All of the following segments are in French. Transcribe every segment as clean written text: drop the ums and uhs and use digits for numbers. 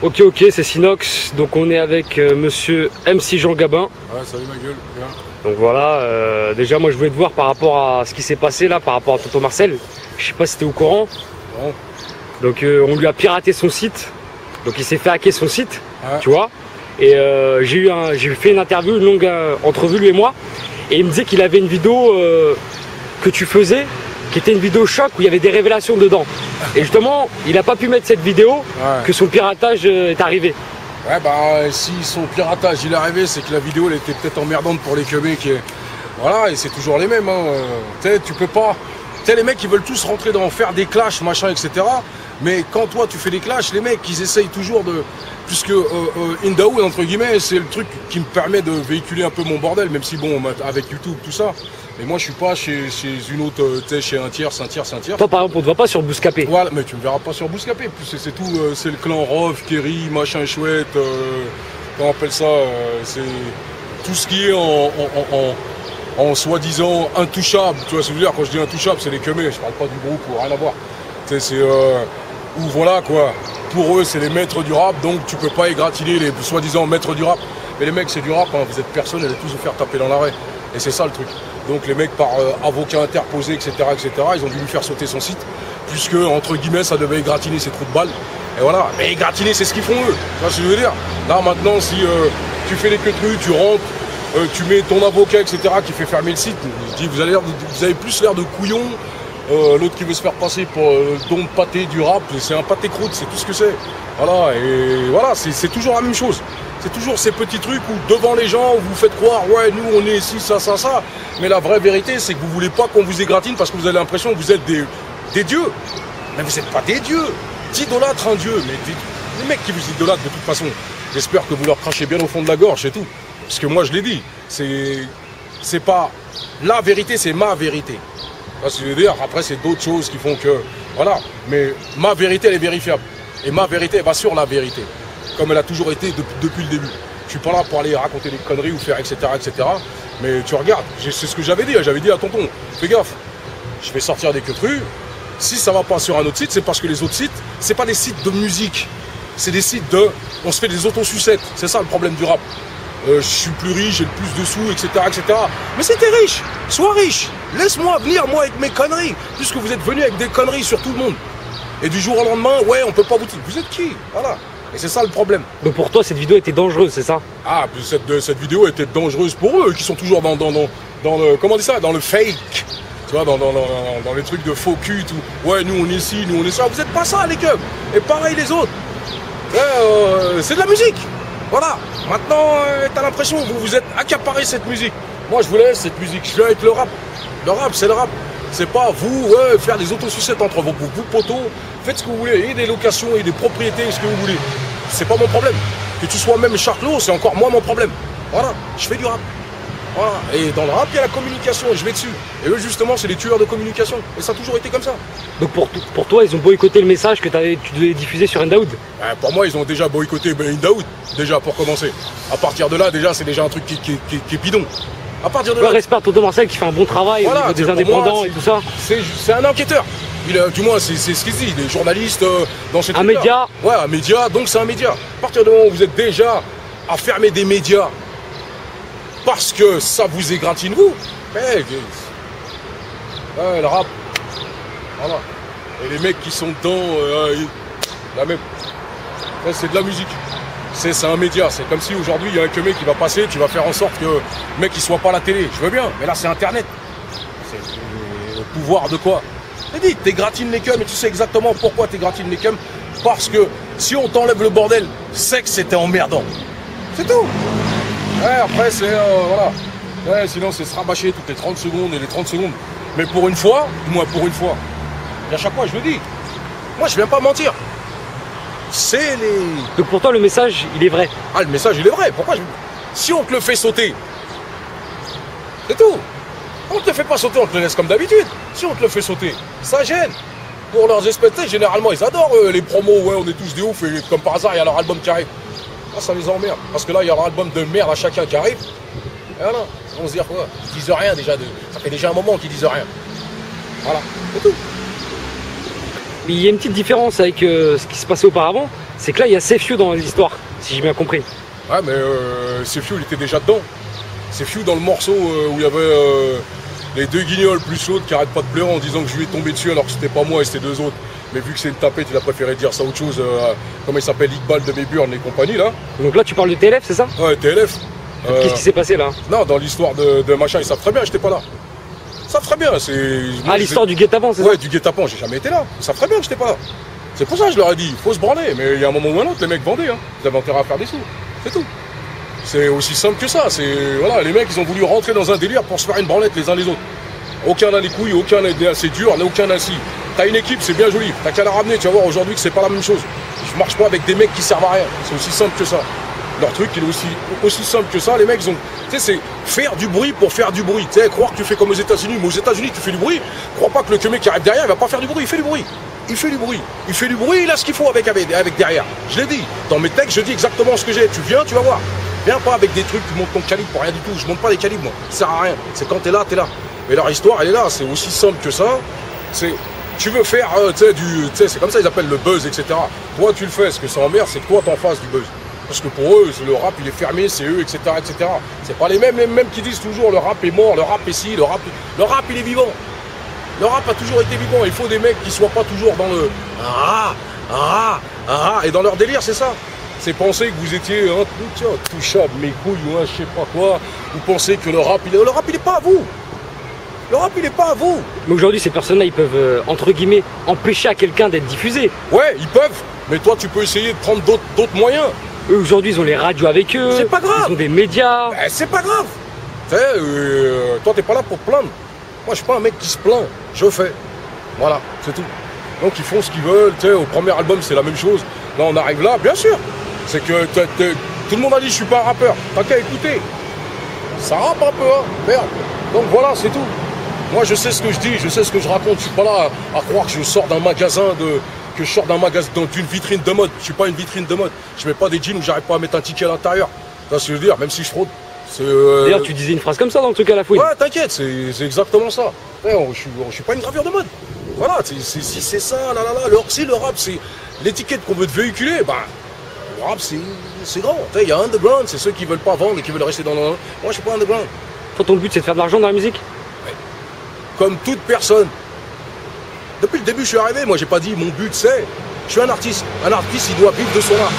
Ok, c'est Sinox, donc on est avec monsieur MC Jean Gabin. Ouais, salut ma gueule, bien. Donc voilà, déjà moi je voulais te voir par rapport à ce qui s'est passé là, par rapport à Tonton Marcel. Je sais pas si t'es au courant. Bon. Donc on lui a piraté son site, donc il s'est fait hacker son site, Ouais. tu vois. Et j'ai fait une interview, une longue entrevue lui et moi, et il me disait qu'il avait une vidéo que tu faisais, qui était une vidéo choc où il y avait des révélations dedans. Et justement, il n'a pas pu mettre cette vidéo, que son piratage est arrivé. Ouais, bah si son piratage il est arrivé, c'est que la vidéo elle était peut-être emmerdante pour les queumés qui est... Voilà, et c'est toujours les mêmes, hein. Tu peux pas... les mecs ils veulent tous rentrer dans faire des clashs, machin, etc. Mais quand toi tu fais des clashs, les mecs ils essayent toujours de... Puisque Indahoud, entre guillemets, c'est le truc qui me permet de véhiculer un peu mon bordel, même si bon, avec YouTube, tout ça. Mais moi je suis pas chez une autre, tu sais, chez un tiers. Toi par exemple, on te voit pas sur Bouscapé. Voilà, mais tu me verras pas sur Bouscapé. Plus c'est tout, c'est le clan Rov, Kerry, machin chouette, comment on appelle ça, c'est tout ce qui est en soi-disant intouchable. Tu vois ce que je veux dire, quand je dis intouchable, c'est les queumés, je parle pas du groupe ou rien à voir. Tu sais, c'est ou voilà quoi. Pour eux, c'est les maîtres du rap, donc tu peux pas égratigner les soi-disant maîtres du rap. Mais les mecs, c'est du rap, hein, vous êtes personne, allez tous vous faire taper dans l'arrêt. Et c'est ça le truc. Donc les mecs, par avocat interposé, etc., ils ont dû lui faire sauter son site, puisque, entre guillemets, ça devait égratigner ses trous de balles. Et voilà. Mais égratigner, c'est ce qu'ils font eux. Tu vois ce que je veux dire? Là, maintenant, si tu fais les queues-trucs, tu rentres, tu mets ton avocat, etc., qui fait fermer le site, je dis, vous avez plus l'air de couillon. L'autre qui veut se faire passer pour don de pâté du rap, c'est un pâté croûte, c'est tout ce que c'est. Voilà, et voilà, c'est toujours la même chose. C'est toujours ces petits trucs où devant les gens, vous faites croire, ouais, nous on est ici, ça. Mais la vraie vérité, c'est que vous voulez pas qu'on vous égratine parce que vous avez l'impression que vous êtes des dieux. Mais vous n'êtes pas des dieux. T'idolâtres un dieu, mais les mecs qui vous idolâtrent de toute façon, j'espère que vous leur crachez bien au fond de la gorge, c'est tout. Parce que moi je l'ai dit, c'est pas la vérité, c'est ma vérité. Parce que je veux dire, après c'est d'autres choses qui font que, voilà, mais ma vérité elle est vérifiable. Et ma vérité elle va sur la vérité, comme elle a toujours été depuis le début. Je suis pas là pour aller raconter des conneries ou faire etc. Mais tu regardes, c'est ce que j'avais dit à tonton, fais gaffe, je vais sortir des queues-trues, si ça va pas sur un autre site, c'est parce que les autres sites, c'est pas des sites de musique, c'est des sites on se fait des autosucettes, c'est ça le problème du rap. Je suis plus riche, j'ai le plus de sous, etc. Mais si t'es riche, sois riche. Laisse-moi venir, moi, avec mes conneries. Puisque vous êtes venu avec des conneries sur tout le monde. Et du jour au lendemain, ouais, on peut pas vous dire. Vous êtes qui? Voilà. Et c'est ça le problème. Donc pour toi, cette vidéo était dangereuse, c'est ça? Ah, cette vidéo était dangereuse pour eux, qui sont toujours dans le, comment on dit ça, dans le fake. Tu vois, dans les trucs de faux cul, tout. Ouais, nous on est ici, nous on est ça. Vous êtes pas ça, les keufs. Et pareil les autres. C'est de la musique. Voilà, maintenant t'as l'impression que vous vous êtes accaparé cette musique. Moi je vous laisse cette musique, je viens avec le rap. Le rap c'est le rap. C'est pas vous faire des autosucettes entre vos poteaux. Faites ce que vous voulez, ayez des locations, ayez des propriétés, ce que vous voulez. C'est pas mon problème. Que tu sois même Charclot, c'est encore moins mon problème. Voilà, je fais du rap. Voilà. Et dans le rap, il y a la communication et je vais dessus. Et eux justement c'est les tueurs de communication. Et ça a toujours été comme ça. Donc pour toi, ils ont boycotté le message que tu devais diffuser sur Indahoud? Pour moi, ils ont déjà boycotté Indahoud, déjà pour commencer. À partir de là, déjà, c'est déjà un truc qui est bidon. À partir de là, respect à Tonton Marcel qui fait un bon travail, voilà, au niveau des indépendants moi, et tout ça. C'est un enquêteur. Du moins, c'est ce qu'il dit. Il est journaliste dans ces trucs-là. Un média. Ouais, un média, donc c'est un média. À partir du moment où vous êtes déjà à fermer des médias parce que ça vous égratine vous, le rap. Voilà. Et les mecs qui sont dedans, la même. C'est de la musique. C'est un média. C'est comme si aujourd'hui il y a un queumé qui va passer, tu vas faire en sorte que le mec il soit pas à la télé. Je veux bien, mais là c'est internet. C'est le pouvoir de quoi? J'ai dit, t'égratines les queums et tu sais exactement pourquoi t'égratines les queums. Parce que si on t'enlève le bordel, c'est que c'était emmerdant. C'est tout. Ouais, après c'est voilà. Ouais, sinon c'est se rabâcher toutes les 30 secondes et les 30 secondes. Mais pour une fois, et à chaque fois je le dis, moi je viens pas mentir. C'est les... Donc pour toi le message il est vrai? Ah, le message il est vrai, pourquoi si on te le fait sauter, c'est tout. On te le fait pas sauter, on te le laisse comme d'habitude. Si on te le fait sauter, ça gêne. Pour leurs espèces, généralement ils adorent les promos, ouais on est tous des oufs et comme par hasard il y a leur album qui arrive. Là ça les emmerde, parce que là il y a leur album de merde à chacun qui arrive. Et voilà, ils vont se dire quoi? Ils disent rien déjà, ça fait déjà un moment qu'ils disent rien. Voilà, c'est tout. Mais il y a une petite différence avec ce qui se passait auparavant, c'est que là, il y a Sefiu dans l'histoire, si j'ai bien compris. Ouais, mais Sefiu, il était déjà dedans. Sefiu, dans le morceau où il y avait les deux guignols plus l'autre qui arrêtent pas de pleurer en disant que je lui ai tombé dessus alors que c'était pas moi et c'était deux autres. Mais vu que c'est une tapette, il a préféré dire ça autre chose, comment il s'appelle, Iqbal de Méburn et compagnie, là. Donc là, tu parles de TLF, c'est ça? Ouais, TLF. Qu'est-ce qui s'est passé là? Non, dans l'histoire de machin, ils savent très bien, j'étais pas là. Ils savent très bien, c'est... Ah, l'histoire du guet-apens, c'est ça? Ouais, du guet-apens, j'ai jamais été là. Ils savent très bien que j'étais pas là. C'est pour ça que je leur ai dit, il faut se branler. Mais il y a un moment ou un autre, les mecs vendaient, hein. Ils avaient intérêt à faire des sous. C'est tout. C'est aussi simple que ça. C'est, voilà, les mecs, ils ont voulu rentrer dans un délire pour se faire une branlette les uns les autres. Aucun n'a les couilles, aucun n'est assez dur, aucun n'a si. T'as une équipe, c'est bien joli. T'as qu'à la ramener, tu vas voir aujourd'hui que c'est pas la même chose. Je marche pas avec des mecs qui servent à rien. C'est aussi simple que ça. Leur truc, il est aussi simple que ça. Les mecs, ils ont. Tu sais, c'est faire du bruit pour faire du bruit. Tu sais, croire que tu fais comme aux États-Unis. Mais aux États-Unis, tu fais du bruit. Crois pas que le mec qui arrive derrière, il va pas faire du bruit. Il fait du bruit. Il fait du bruit. Il fait du bruit, il a ce qu'il faut avec derrière. Je l'ai dit. Dans mes textes, je dis exactement ce que j'ai. Tu viens, tu vas voir. Viens pas avec des trucs, tu montes ton calibre pour rien du tout. Je monte pas des calibres, moi. Ça sert à rien. C'est quand t'es là, t'es là. Mais leur histoire, elle est là. C'est aussi simple que ça. C'est. Tu veux faire, tu sais, c'est comme ça, ils appellent le buzz, etc. Toi, tu le fais. Ce que ça emmerde, c'est que toi, t'en fasses du buzz. Parce que pour eux, le rap, il est fermé, c'est eux, etc., etc. C'est pas les mêmes qui disent toujours le rap est mort, le rap est ci, le rap, il est vivant. Le rap a toujours été vivant. Il faut des mecs qui soient pas toujours dans le et dans leur délire, c'est ça. C'est penser que vous étiez touchable, mes couilles ou je sais pas quoi. Vous pensez que le rap, il est pas à vous. Le rap, il est pas à vous. Mais aujourd'hui, ces personnes-là, ils peuvent, entre guillemets, empêcher à quelqu'un d'être diffusé. Ouais, ils peuvent. Mais toi, tu peux essayer de prendre d'autres moyens. Eux, aujourd'hui, ils ont les radios avec eux. C'est pas grave. Ils ont des médias. Ben, c'est pas grave. Tu sais, toi, t'es pas là pour te plaindre. Moi, je suis pas un mec qui se plaint. Je fais. Voilà, c'est tout. Donc, ils font ce qu'ils veulent. Tu sais, au premier album, c'est la même chose. Là, on arrive là, bien sûr. C'est que tout le monde a dit, je suis pas un rappeur. T'as qu'à écouter. Ça rappe un peu, hein. Merde. Donc, voilà, c'est tout. Moi, je sais ce que je dis, je sais ce que je raconte. Je suis pas là à croire que je sors d'un magasin d'une vitrine de mode. Je suis pas une vitrine de mode. Je mets pas des jeans où j'arrive pas à mettre un ticket à l'intérieur. Tu vois ce que je veux dire, même si je fraude. D'ailleurs, tu disais une phrase comme ça dans le truc à la fouine. Ouais, t'inquiète, c'est exactement ça. Je suis pas une gravure de mode. Voilà, si c'est ça, si le rap, c'est l'étiquette qu'on veut te véhiculer, bah, le rap, c'est grand. Il y a underground, c'est ceux qui veulent pas vendre et qui veulent rester dans le... Moi, je suis pas underground. Toi, ton but, c'est de faire de l'argent dans la musique? Comme toute personne. Depuis le début, je suis arrivé, moi j'ai pas dit mon but c'est. Je suis un artiste. Un artiste, il doit vivre de son art.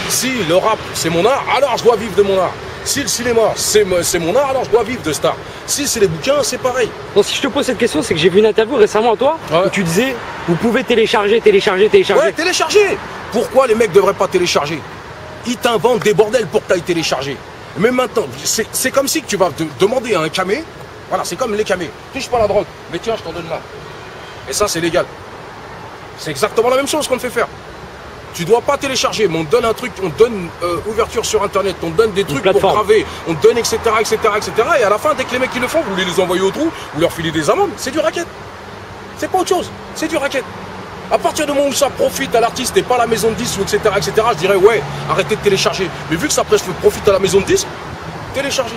Si le rap, c'est mon art, alors je dois vivre de mon art. Si le cinéma, c'est mon art, alors je dois vivre de cet art. Si c'est les bouquins, c'est pareil. Donc si je te pose cette question, c'est que j'ai vu une interview récemment à toi où tu disais, vous pouvez télécharger. Ouais, télécharger. Pourquoi les mecs devraient pas télécharger? Ils t'inventent des bordels pour que tu ailles télécharger. Mais maintenant, c'est comme si tu vas demander à un camé. Voilà, c'est comme les camés. Touche pas la drogue, mais tiens, je t'en donne là. Et ça, c'est légal. C'est exactement la même chose qu'on te fait faire. Tu dois pas télécharger, mais on te donne un truc, on te donne ouverture sur Internet, on te donne des trucs pour graver, on te donne, etc., etc., etc. Et à la fin, dès que les mecs qui le font, vous voulez les envoyer au trou, vous leur filez des amendes, c'est du racket. C'est pas autre chose, c'est du racket. À partir du moment où ça profite à l'artiste et pas à la maison de disques, etc., etc., je dirais, ouais, arrêtez de télécharger. Mais vu que ça profite à la maison de disques, téléchargez.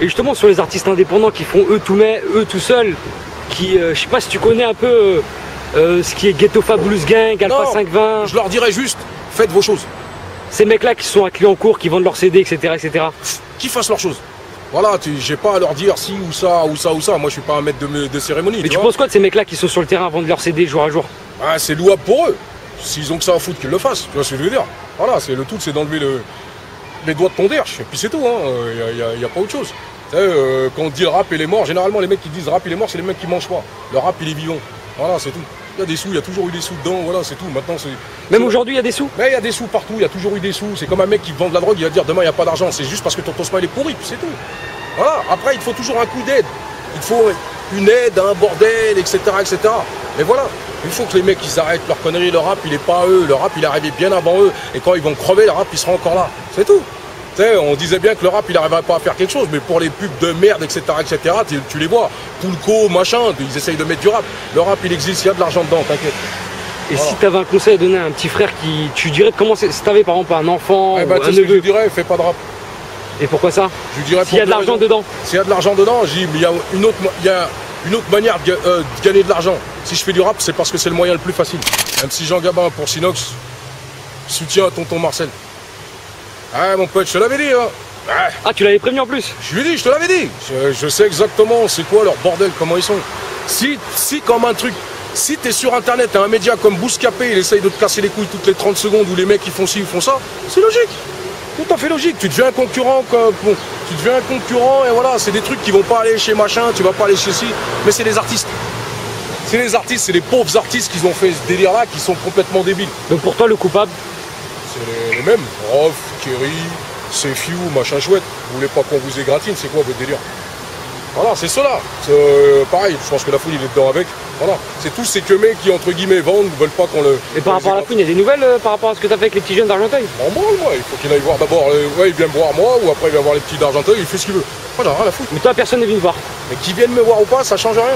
Et justement, sur les artistes indépendants qui font eux tout seuls, qui, je sais pas si tu connais un peu ce qui est Ghetto Fabulous Gang, Alpha 520. Je leur dirais juste, faites vos choses. Ces mecs-là qui sont à Clignancourt, qui vendent leurs CD, etc., etc. Qu'ils fassent leurs choses. Voilà, j'ai pas à leur dire si ou ça ou ça ou ça. Moi, je suis pas un maître de cérémonie. Mais tu penses quoi de ces mecs-là qui sont sur le terrain à vendre leurs CD jour à jour? Ah, c'est louable pour eux. S'ils ont que ça à foutre, qu'ils le fassent. Tu vois ce que je veux dire? Voilà, c'est le tout, c'est d'enlever les doigts de ton derche. Et puis c'est tout, hein. Y a pas autre chose. Quand on dit le rap il est mort, généralement les mecs qui disent rap il est mort, c'est les mecs qui mangent pas. Le rap il est vivant. Voilà, c'est tout. Il y a des sous, il y a toujours eu des sous dedans, voilà, c'est tout. Maintenant c'est. Même aujourd'hui il y a des sous? Mais il y a des sous partout, il y a toujours eu des sous. C'est comme un mec qui vend de la drogue, il va dire demain il n'y a pas d'argent. C'est juste parce que ton smile est pourri, puis c'est tout. Voilà, après il faut toujours un coup d'aide. Il faut une aide, un bordel, etc., etc. Mais voilà, il faut que les mecs ils arrêtent leur connerie, le rap il est pas à eux, le rap il est arrivé bien avant eux. Et quand ils vont crever, le rap il sera encore là. C'est tout. On disait bien que le rap il n'arriverait pas à faire quelque chose, mais pour les pubs de merde, etc., etc., tu les vois, Poulco, machin, ils essayent de mettre du rap. Le rap il existe, il y a de l'argent dedans, t'inquiète. Et voilà. Si tu avais un conseil à donner à un petit frère qui, tu dirais de commencer, si tu avais par exemple un enfant, ou un neveu, je lui dirais, fais pas de rap. Et pourquoi ça? Je lui dirais, s'il y a de l'argent dedans. S'il y a de l'argent dedans, je dis, mais il y a une autre manière de gagner de l'argent. Si je fais du rap, c'est parce que c'est le moyen le plus facile. Même si Jean Gabin pour Sinox, soutien à tonton Marcel. Ah mon pote, je te l'avais dit, hein. Ah, Ah, tu l'avais prévenu en plus? je lui ai dit, je te l'avais dit. Je sais exactement c'est quoi leur bordel, comment ils sont. Si comme un truc, si t'es sur internet, t'as un média comme Bouscapé, il essaye de te casser les couilles toutes les 30 secondes où les mecs ils font ci, ils font ça, c'est logique. Tout à fait logique. Tu deviens un concurrent, bon, tu deviens un concurrent et voilà, c'est des trucs qui vont pas aller chez machin, tu vas pas aller chez ci, mais c'est des artistes. C'est les artistes, c'est les pauvres artistes qui ont fait ce délire-là, qui sont complètement débiles. Donc pour toi, le coupable? C'est les mêmes. Rof, Kerry, Sefiu, machin chouette. Vous voulez pas qu'on vous égratine, c'est quoi votre délire? Voilà, c'est cela. Pareil, je pense que la fouine, il est dedans avec. Voilà, c'est tous ces queumés qui, entre guillemets, vendent, veulent pas qu'on le... Et par rapport à la fouine, il y a des nouvelles par rapport à ce que tu as fait avec les petits jeunes d'Argenteuil? En branle, moi, il faut qu'il aille voir d'abord, ouais, il vient me voir moi, ou après il vient voir les petits d'Argenteuil, il fait ce qu'il veut. Moi, j'en ai rien à foutre. Mais toi, personne n'est venu me voir. Mais qu'ils viennent me voir ou pas, ça change rien.